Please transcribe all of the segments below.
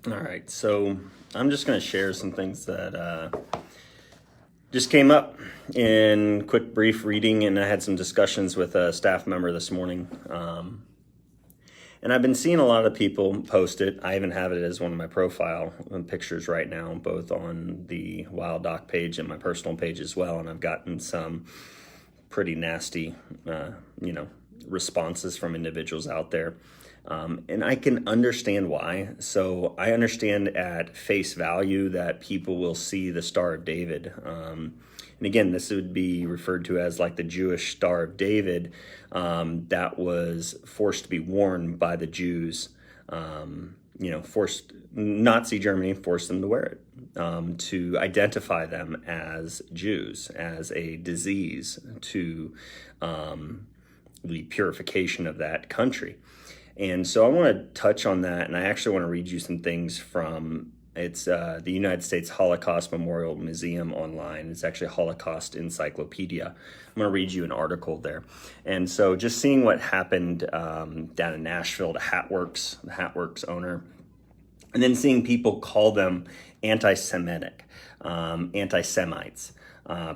All right, so I'm just going to share some things that just came up in quick, brief reading, and I had some discussions with a staff member this morning. And I've been seeing a lot of people post it. I even have it as one of my profile pictures right now, both on the Wild Doc page and my personal page as well. And I've gotten some pretty nasty, responses from individuals out there. And I can understand why. So I understand at face value that people will see the Star of David. And again, this would be referred to as like the Jewish Star of David that was forced to be worn by the Jews. Nazi Germany forced them to wear it to identify them as Jews, as a disease to the purification of that country. And so I want to touch on that, and I actually want to read you some things from the United States Holocaust Memorial Museum online. It's actually a Holocaust Encyclopedia. I'm going to read you an article there. And so just seeing what happened down in Nashville to HatWRKS, the HatWRKS owner, and then seeing people call them anti-Semitic, anti-Semites.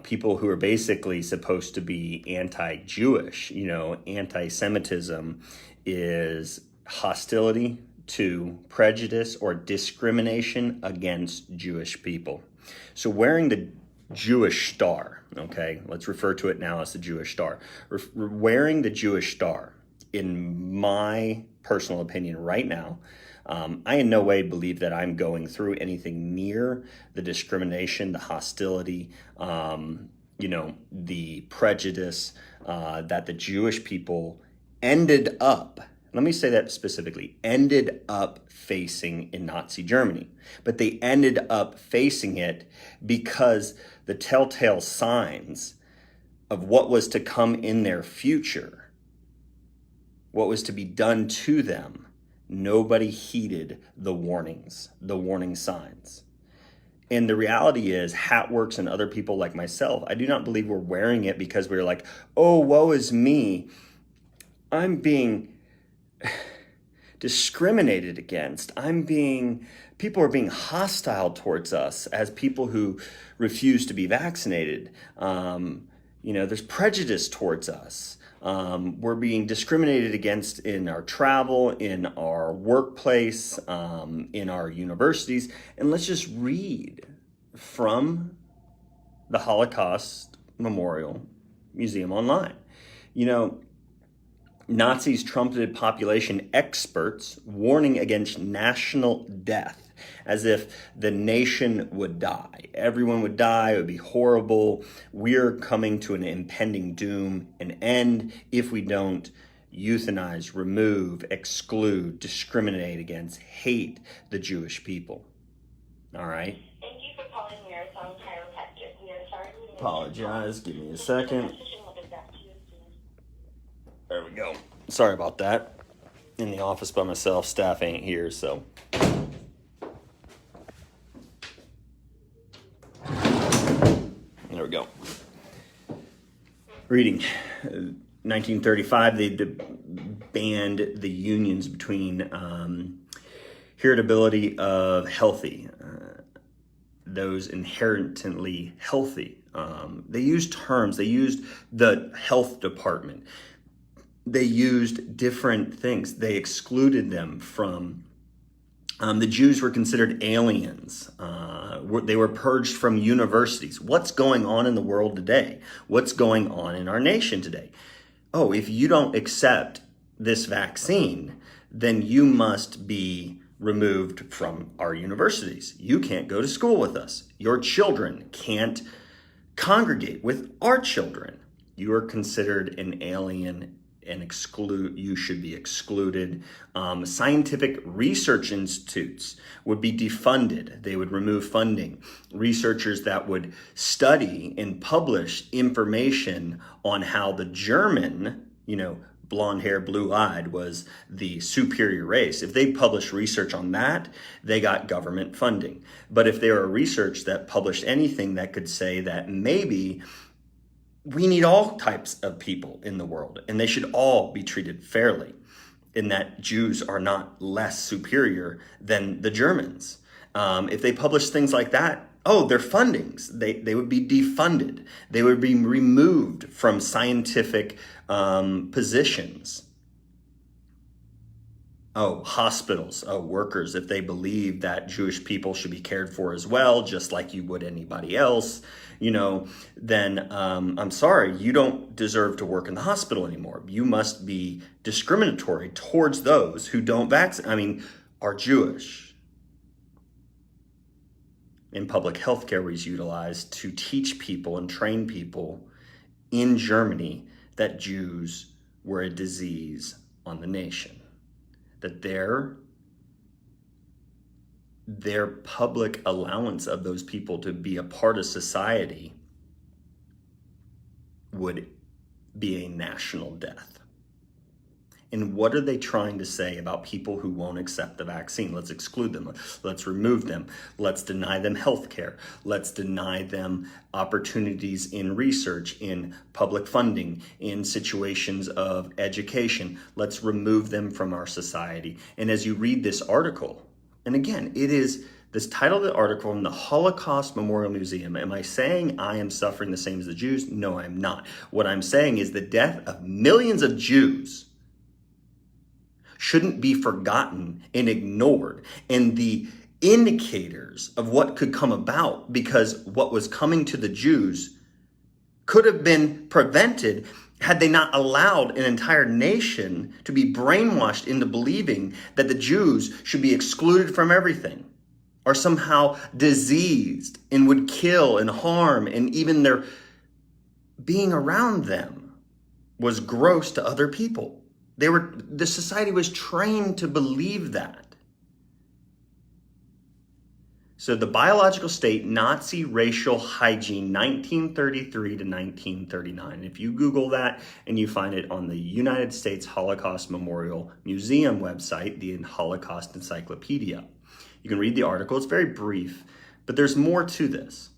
People who are basically supposed to be anti-Jewish. Anti-Semitism is hostility to prejudice or discrimination against Jewish people. So wearing the Jewish star, okay, let's refer to it now as the Jewish star. Wearing the Jewish star, in my personal opinion right now, I in no way believe that I'm going through anything near the discrimination, the hostility, the prejudice that the Jewish people ended up, let me say that specifically, ended up facing in Nazi Germany. But they ended up facing it because the telltale signs of what was to come in their future, what was to be done to them, nobody heeded the warnings, the warning signs. And the reality is, HatWRKS and other people like myself, I do not believe we're wearing it because we're like, oh, woe is me. I'm being discriminated against. People are being hostile towards us as people who refuse to be vaccinated. There's prejudice towards us. We're being discriminated against in our travel, in our workplace, in our universities. And let's just read from the Holocaust Memorial Museum online. Nazis trumpeted population experts warning against national death, as if the nation would die. Everyone would die. It would be horrible. We're coming to an impending doom, an end, if we don't euthanize, remove, exclude, discriminate against, hate the Jewish people. All right? Thank you for calling Marathon Chiropractic. We are sorry we Apologize. Give me a second. There we go. Sorry about that. In the office by myself, staff ain't here, so. There we go. Reading. 1935, they banned the unions between heritability of healthy, those inherently healthy. They used terms. They used the health department. They used different things. They excluded them from, the Jews were considered aliens. They were purged from universities. What's going on in the world today? What's going on in our nation today? Oh, if you don't accept this vaccine, then you must be removed from our universities. You can't go to school with us. Your children can't congregate with our children. You are considered an alien and you should be excluded. Scientific research institutes would be defunded. They would remove funding. Researchers that would study and publish information on how the German, blonde hair, blue eyed was the superior race. If they published research on that, they got government funding. But if they were research that published anything that could say that maybe we need all types of people in the world and they should all be treated fairly, in that Jews are not less superior than the Germans. If they publish things like that, they're fundings. They would be defunded. They would be removed from scientific positions. Hospitals, workers, if they believe that Jewish people should be cared for as well, just like you would anybody else, then I'm sorry, you don't deserve to work in the hospital anymore. You must be discriminatory towards those who don't are Jewish. In public healthcare was utilized to teach people and train people in Germany that Jews were a disease on the nation. That their public allowance of those people to be a part of society would be a national death. And what are they trying to say about people who won't accept the vaccine? Let's exclude them. Let's remove them. Let's deny them health care. Let's deny them opportunities in research, in public funding, in situations of education. Let's remove them from our society. And as you read this article, and again, it is this title of the article from the Holocaust Memorial Museum. Am I saying I am suffering the same as the Jews? No, I'm not. What I'm saying is the death of millions of Jews shouldn't be forgotten and ignored. And the indicators of what could come about, because what was coming to the Jews could have been prevented had they not allowed an entire nation to be brainwashed into believing that the Jews should be excluded from everything, or somehow diseased and would kill and harm, and even their being around them was gross to other people. The society was trained to believe that. So the biological state, Nazi racial hygiene, 1933 to 1939. If you Google that and you find it on the United States Holocaust Memorial Museum website, the Holocaust Encyclopedia, you can read the article. It's very brief, but there's more to this.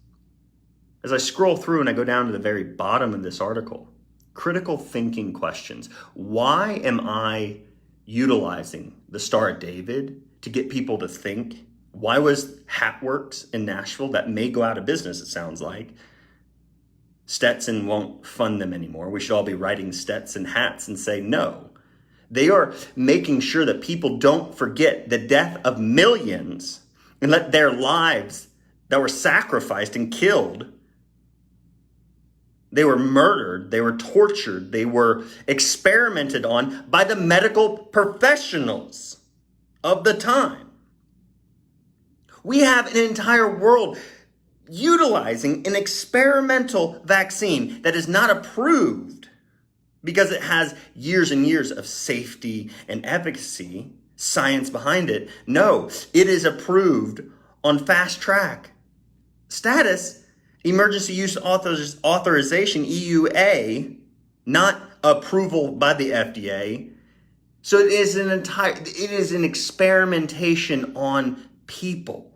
As I scroll through and I go down to the very bottom of this article, critical thinking questions. Why am I utilizing the Star of David to get people to think? Why was HatWRKS in Nashville, that may go out of business, it sounds like? Stetson won't fund them anymore. We should all be writing Stetson hats and say no. They are making sure that people don't forget the death of millions and let their lives that were sacrificed and killed. They were murdered, they were tortured, they were experimented on by the medical professionals of the time. We have an entire world utilizing an experimental vaccine that is not approved because it has years and years of safety and efficacy, science behind it. No, it is approved on fast track status, emergency use authorization, EUA, not approval by the FDA. So it is an experimentation on people.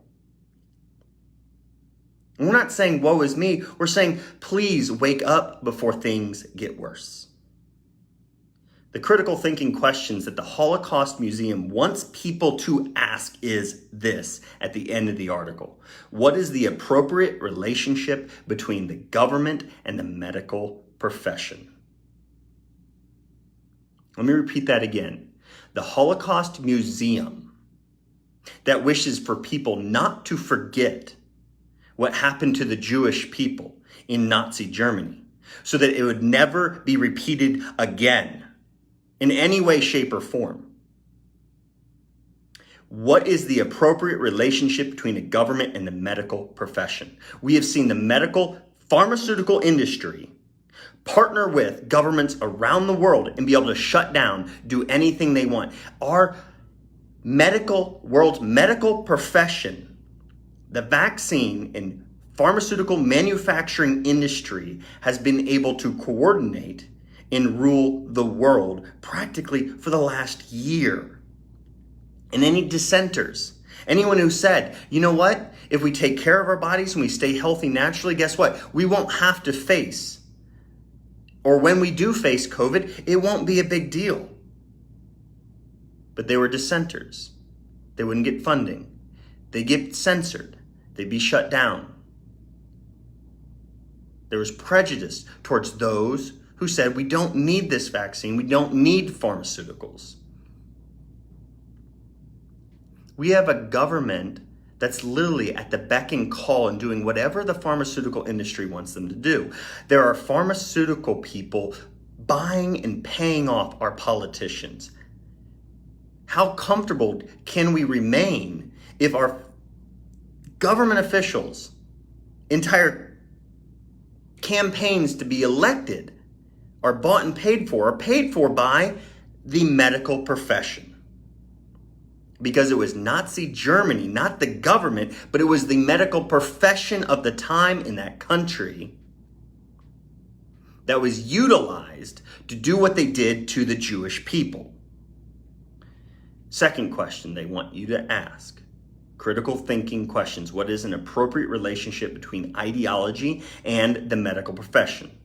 And we're not saying woe is me. We're saying please wake up before things get worse. The critical thinking questions that the Holocaust Museum wants people to ask is this at the end of the article. What is the appropriate relationship between the government and the medical profession? Let me repeat that again. The Holocaust Museum that wishes for people not to forget what happened to the Jewish people in Nazi Germany so that it would never be repeated again in any way, shape, or form. What is the appropriate relationship between the government and the medical profession? We have seen the medical pharmaceutical industry partner with governments around the world and be able to shut down, do anything they want. Our world's medical profession, the vaccine and pharmaceutical manufacturing industry has been able to coordinate and rule the world practically for the last year. And any dissenters, anyone who said, you know what, if we take care of our bodies and we stay healthy naturally, guess what? We won't have to face, or when we do face COVID, it won't be a big deal. but they were dissenters. They wouldn't get funding. They'd get censored. They'd be shut down. There was prejudice towards those who said, we don't need this vaccine. We don't need pharmaceuticals. We have a government that's literally at the beck and call and doing whatever the pharmaceutical industry wants them to do. There are pharmaceutical people buying and paying off our politicians. How comfortable can we remain if our government officials, entire campaigns to be elected, are bought and paid for by the medical profession? Because it was Nazi Germany, not the government, but it was the medical profession of the time in that country that was utilized to do what they did to the Jewish people. Second question they want you to ask. Critical thinking questions. What is an appropriate relationship between ideology and the medical profession?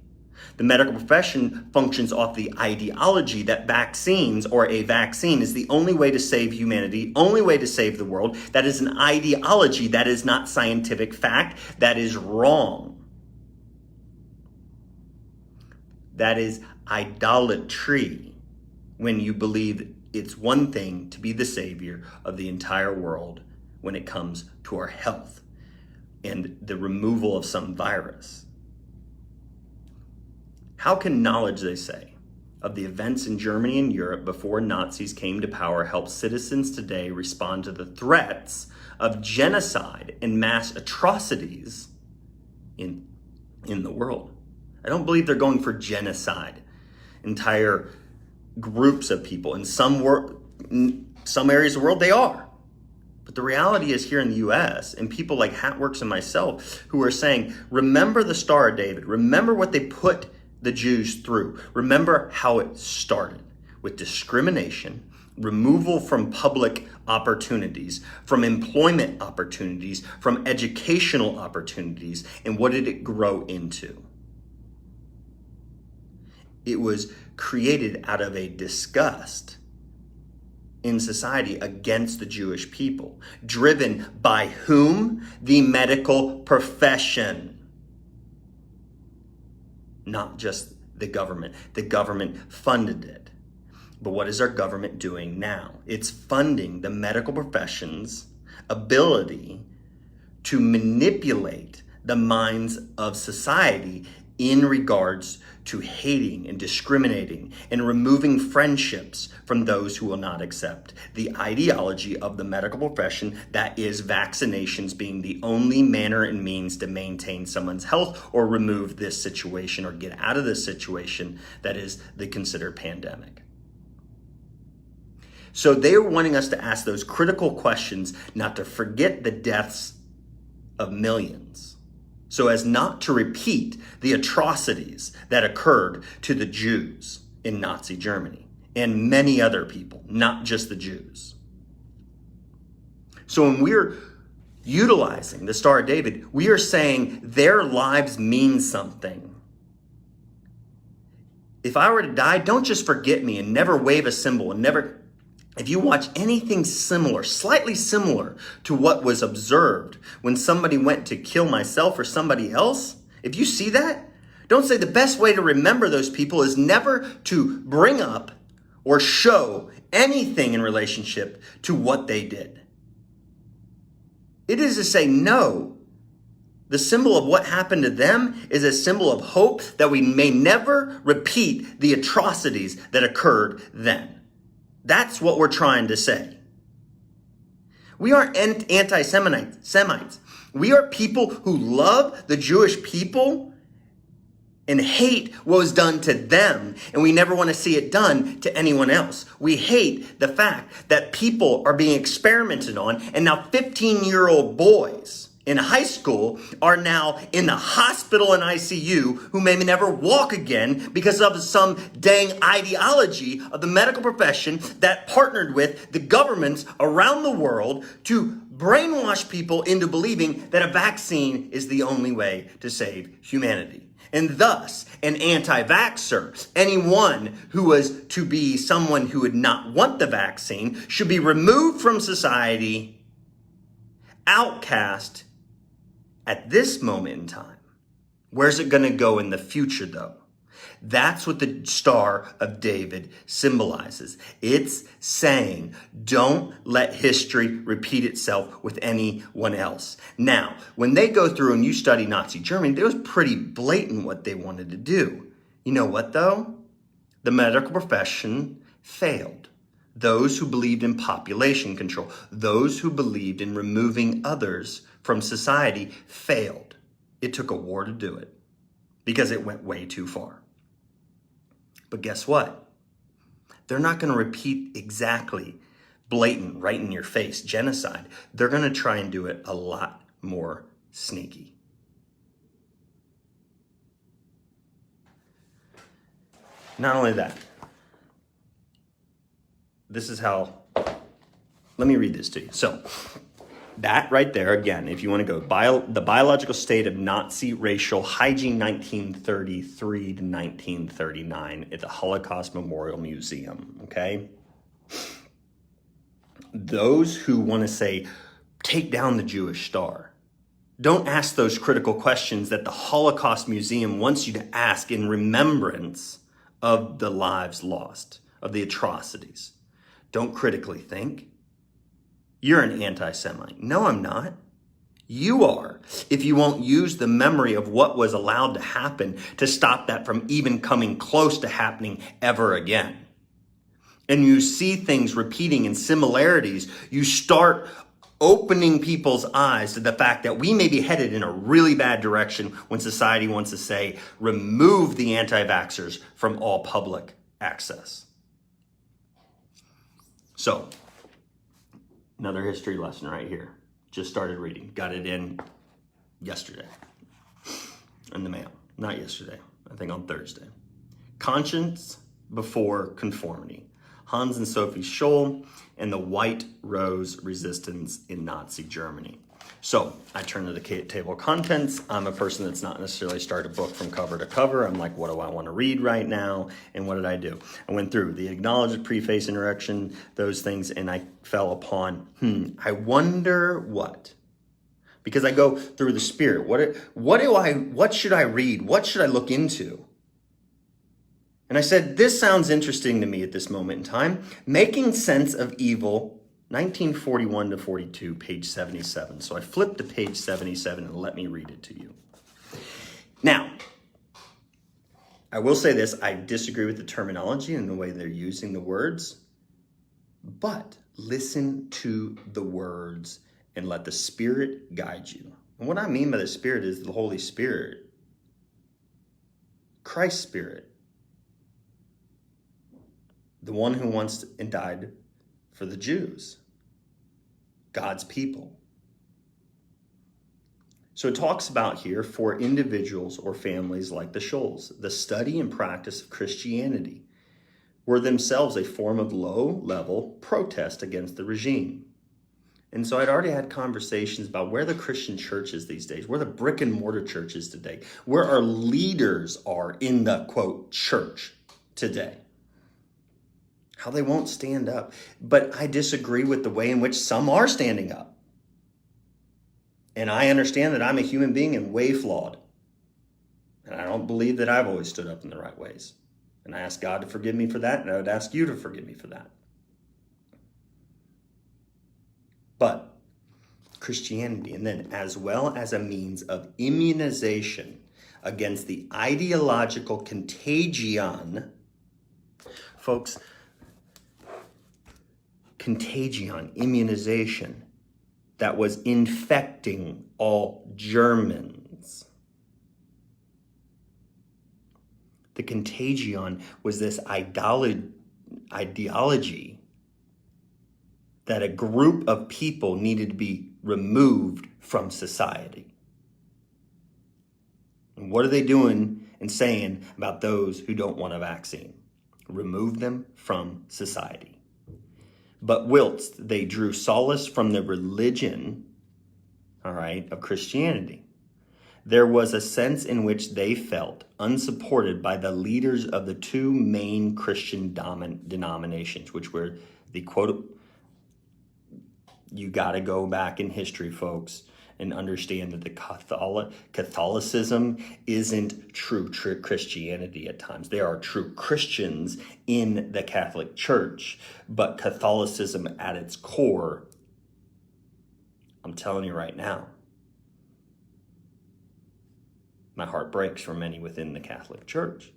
The medical profession functions off the ideology that vaccines or a vaccine is the only way to save humanity, only way to save the world. That is an ideology. That is not scientific fact. That is wrong. That is idolatry when you believe it's one thing to be the savior of the entire world when it comes to our health and the removal of some virus. How can knowledge, they say, of the events in Germany and Europe before Nazis came to power help citizens today respond to the threats of genocide and mass atrocities in the world? I don't believe they're going for genocide. Entire groups of people. In some areas of the world, they are. But the reality is here in the U.S., and people like HatWRKS and myself who are saying, remember the Star of David. Remember what they put the Jews through. Remember how it started with discrimination, removal from public opportunities, from employment opportunities, from educational opportunities, and what did it grow into? It was created out of a disgust in society against the Jewish people, driven by whom? The medical profession. Not just the government. The government funded it. But what is our government doing now? It's funding the medical profession's ability to manipulate the minds of society in regards to hating and discriminating and removing friendships from those who will not accept the ideology of the medical profession, that is vaccinations being the only manner and means to maintain someone's health or remove this situation or get out of this situation that is the considered pandemic. So they are wanting us to ask those critical questions, not to forget the deaths of millions, so as not to repeat the atrocities that occurred to the Jews in Nazi Germany and many other people, not just the Jews. So when we're utilizing the Star of David, we are saying their lives mean something. If I were to die, don't just forget me and never wave a symbol and never... If you watch anything similar, slightly similar to what was observed when somebody went to kill myself or somebody else, if you see that, don't say the best way to remember those people is never to bring up or show anything in relationship to what they did. It is to say, no, the symbol of what happened to them is a symbol of hope that we may never repeat the atrocities that occurred then. That's what we're trying to say. We aren't anti-Semites. We are people who love the Jewish people and hate what was done to them, and we never want to see it done to anyone else. We hate the fact that people are being experimented on, and now 15-year-old boys in high school are now in the hospital and ICU who may never walk again because of some dang ideology of the medical profession that partnered with the governments around the world to brainwash people into believing that a vaccine is the only way to save humanity. And thus, an anti-vaxxer, anyone who was to be someone who would not want the vaccine, should be removed from society, outcast at this moment in time. Where's it going to go in the future, though? That's what the Star of David symbolizes. It's saying, don't let history repeat itself with anyone else. Now, when they go through and you study Nazi Germany, it was pretty blatant what they wanted to do. You know what, though? The medical profession failed. Those who believed in population control, those who believed in removing others from society failed. It took a war to do it because it went way too far. But guess what? They're not going to repeat exactly blatant, right in your face genocide. They're going to try and do it a lot more sneaky. Not only that, this is how, let me read this to you. So that right there, again, if you want to go, the biological state of Nazi racial hygiene 1933 to 1939 at the Holocaust Memorial Museum, okay? Those who want to say, take down the Jewish star, don't ask those critical questions that the Holocaust Museum wants you to ask in remembrance of the lives lost, of the atrocities. Don't critically think. You're an anti-Semite. No, I'm not. You are. If you won't use the memory of what was allowed to happen to stop that from even coming close to happening ever again. And you see things repeating in similarities, you start opening people's eyes to the fact that we may be headed in a really bad direction when society wants to say, remove the anti-vaxxers from all public access. So, another history lesson right here. Just started reading. Got it in yesterday. In the mail. Not yesterday. I think on Thursday. Conscience before conformity. Hans and Sophie Scholl and the White Rose Resistance in Nazi Germany. So I turn to the table of contents. I'm a person that's not necessarily started a book from cover to cover. I'm like, what do I want to read right now? And what did I do? I went through the acknowledged, preface, introduction, those things, and I fell upon, I wonder what? Because I go through the spirit. What should I read? What should I look into? And I said, this sounds interesting to me at this moment in time. Making Sense of Evil, 1941 to 42, page 77. So I flipped to page 77 and let me read it to you. Now, I will say this, I disagree with the terminology and the way they're using the words, but listen to the words and let the Spirit guide you. And what I mean by the Spirit is the Holy Spirit, Christ's Spirit, the one who wants and died for the Jews, God's people. So it talks about here for individuals or families like the Scholls, the study and practice of Christianity were themselves a form of low-level protest against the regime. And so I'd already had conversations about where the Christian church is these days, where the brick and mortar church is today, where our leaders are in the, quote, church today. How they won't stand up. But I disagree with the way in which some are standing up. And I understand that I'm a human being and way flawed. And I don't believe that I've always stood up in the right ways. And I ask God to forgive me for that, and I would ask you to forgive me for that. But Christianity, and then as well as a means of immunization against the ideological contagion, folks, contagion, immunization, that was infecting all Germans. The contagion was this ideology that a group of people needed to be removed from society. And what are they doing and saying about those who don't want a vaccine? Remove them from society. But whilst they drew solace from the religion, all right, of Christianity, There was a sense in which they felt unsupported by the leaders of the two main Christian denominations, which were the quote, you got to go back in history, folks, and understand that the Catholicism isn't true Christianity at times. There are true Christians in the Catholic Church, but Catholicism at its core, I'm telling you right now, my heart breaks for many within the Catholic Church.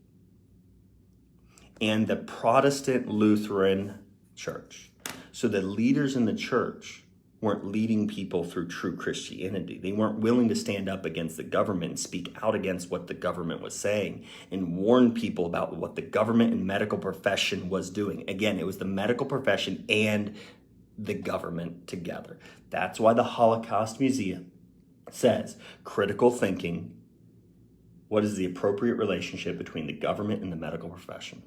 And the Protestant Lutheran Church. So the leaders in the church weren't leading people through true Christianity. They weren't willing to stand up against the government and speak out against what the government was saying and warn people about what the government and medical profession was doing. Again, it was the medical profession and the government together. That's why the Holocaust Museum says critical thinking. What is the appropriate relationship between the government and the medical profession?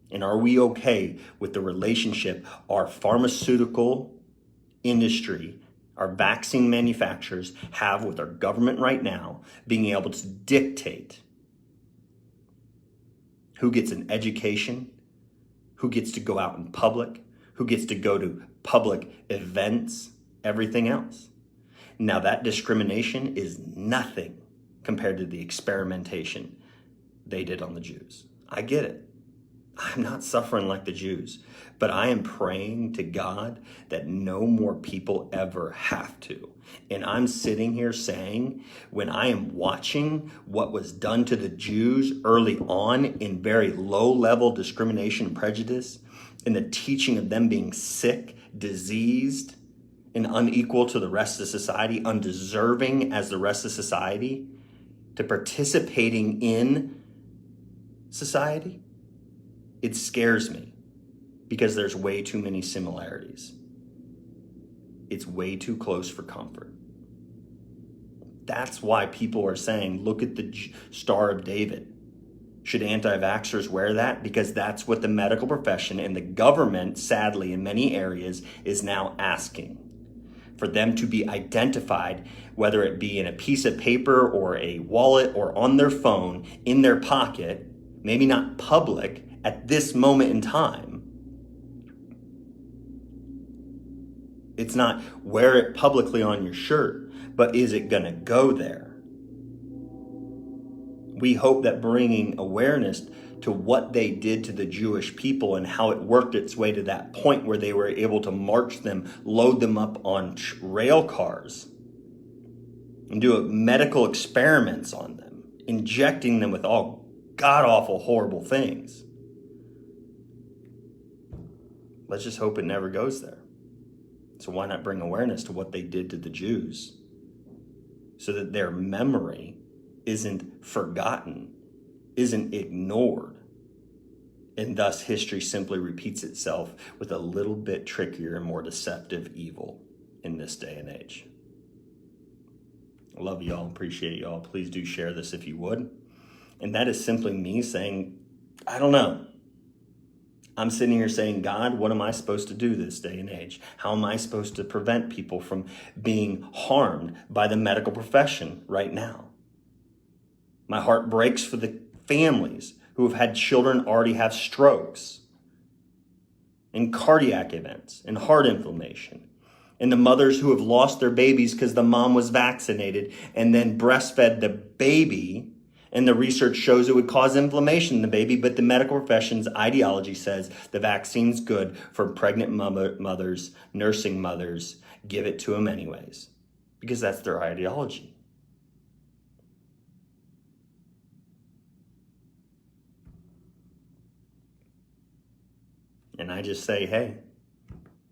And are we okay with the relationship our pharmaceutical industry, our vaccine manufacturers have with our government right now, being able to dictate who gets an education, who gets to go out in public, who gets to go to public events, everything else? Now that discrimination is nothing compared to the experimentation they did on the Jews. I get it. I'm not suffering like the Jews, but I am praying to God that no more people ever have to. And I'm sitting here saying, when I am watching what was done to the Jews early on in very low-level discrimination and prejudice, in the teaching of them being sick, diseased, and unequal to the rest of society, undeserving as the rest of society, to participating in society, it scares me because there's way too many similarities. It's way too close for comfort. That's why people are saying, look at the Star of David. Should anti-vaxxers wear that? Because that's what the medical profession and the government, sadly, in many areas, is now asking. For them to be identified, whether it be in a piece of paper or a wallet or on their phone, in their pocket, maybe not public at this moment in time. It's not wear it publicly on your shirt, but is it going to go there? We hope that bringing awareness to what they did to the Jewish people and how it worked its way to that point where they were able to march them, load them up on rail cars, and do medical experiments on them, injecting them with all god-awful, horrible things. Let's just hope it never goes there. So why not bring awareness to what they did to the Jews so that their memory isn't forgotten, isn't ignored, and thus history simply repeats itself with a little bit trickier and more deceptive evil in this day and age. I love y'all, appreciate y'all. Please do share this if you would. And that is simply me saying, I don't know. I'm sitting here saying, God, what am I supposed to do this day and age? How am I supposed to prevent people from being harmed by the medical profession right now? My heart breaks for the families who have had children already have strokes and cardiac events and heart inflammation, and the mothers who have lost their babies because the mom was vaccinated and then breastfed the baby, and the research shows it would cause inflammation in the baby, but the medical profession's ideology says the vaccine's good for pregnant mothers, nursing mothers, give it to them anyways, because that's their ideology. And I just say, hey,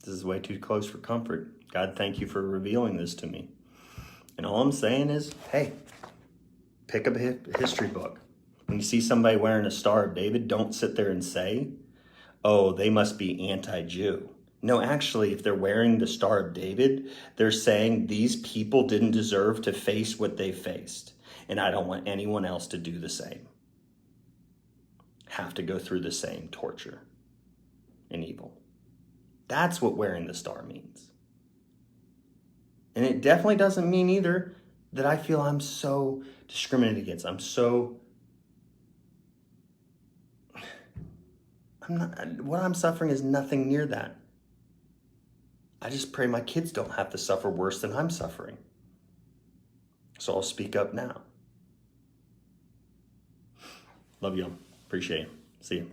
this is way too close for comfort. God, thank you for revealing this to me. And all I'm saying is, hey, pick up a history book. When you see somebody wearing a Star of David, don't sit there and say, oh, they must be anti-Jew. No, actually, if they're wearing the Star of David, they're saying these people didn't deserve to face what they faced. And I don't want anyone else to do the same. Have to go through the same torture and evil. That's what wearing the star means. And it definitely doesn't mean either that I feel I'm so discriminated against. What I'm suffering is nothing near that. I just pray my kids don't have to suffer worse than I'm suffering. So I'll speak up now. Love y'all. Appreciate it. See you.